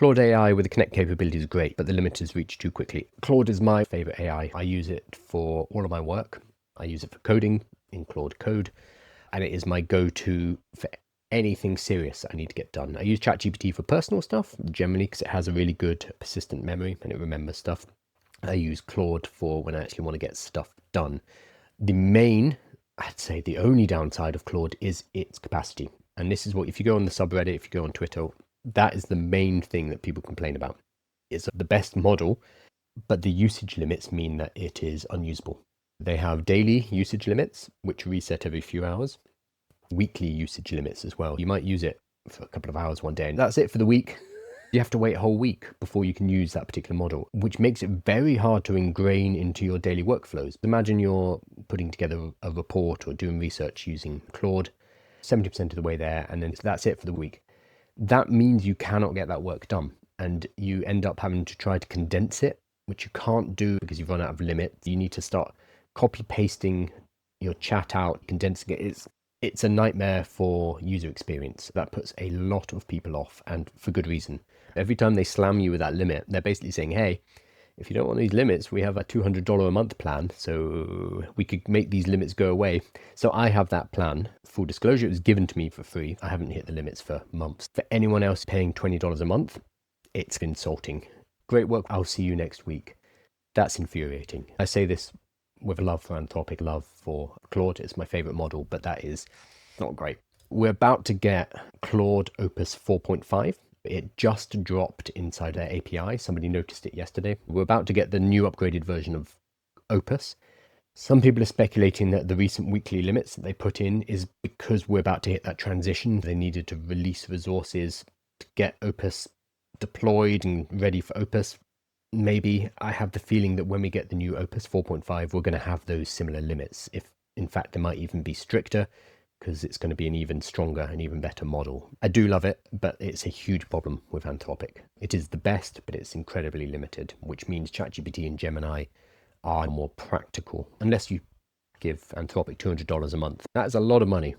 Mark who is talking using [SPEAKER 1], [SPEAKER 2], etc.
[SPEAKER 1] Claude AI with the Connect capability is great, but the limit is reached too quickly. Claude is my favorite AI. I use it for all of my work. I use it for coding in Claude Code, and it is my go-to for anything serious I need to get done. I use ChatGPT for personal stuff, Gemini, because it has a really good persistent memory and it remembers stuff. I use Claude for when I actually want to get stuff done. I'd say the only downside of Claude is its capacity. And this is what, if you go on the subreddit, if you go on Twitter, that is the main thing that people complain about. It's the best model, but the usage limits mean that it is unusable. They have daily usage limits, which reset every few hours, weekly usage limits as well. You might use it for a couple of hours one day, and that's it for the week. You have to wait a whole week before you can use that particular model, which makes it very hard to ingrain into your daily workflows. Imagine you're putting together a report or doing research using Claude, 70% of the way there, and then that's it for the week. That means you cannot get that work done, and you end up having to try to condense it, which you can't do because you've run out of limit. You need to start copy pasting your chat out, condensing it. It's a nightmare for user experience. That puts a lot of people off, and for good reason. Every time they slam you with that limit, they're basically saying, hey, if you don't want these limits, we have a $200 a month plan, so we could make these limits go away. So I have that plan. Full disclosure, it was given to me for free. I haven't hit the limits for months. For anyone else paying $20 a month, it's insulting. Great work. I'll see you next week. That's infuriating. I say this with a love for Anthropic, love for Claude. It's my favorite model, but that is not great. We're about to get Claude Opus 4.5. It just dropped inside their API. Somebody noticed it yesterday. We're about to get the new upgraded version of Opus. Some people are speculating that the recent weekly limits that they put in is because we're about to hit that transition. They needed to release resources to get Opus deployed and ready for Opus. Maybe. I have the feeling that when we get the new Opus 4.5, we're going to have those similar limits. If in fact, they might even be stricter because it's going to be an even stronger and even better model. I do love it, but it's a huge problem with Anthropic. It is the best, but it's incredibly limited, which means ChatGPT and Gemini are more practical, unless you give Anthropic $200 a month. That is a lot of money.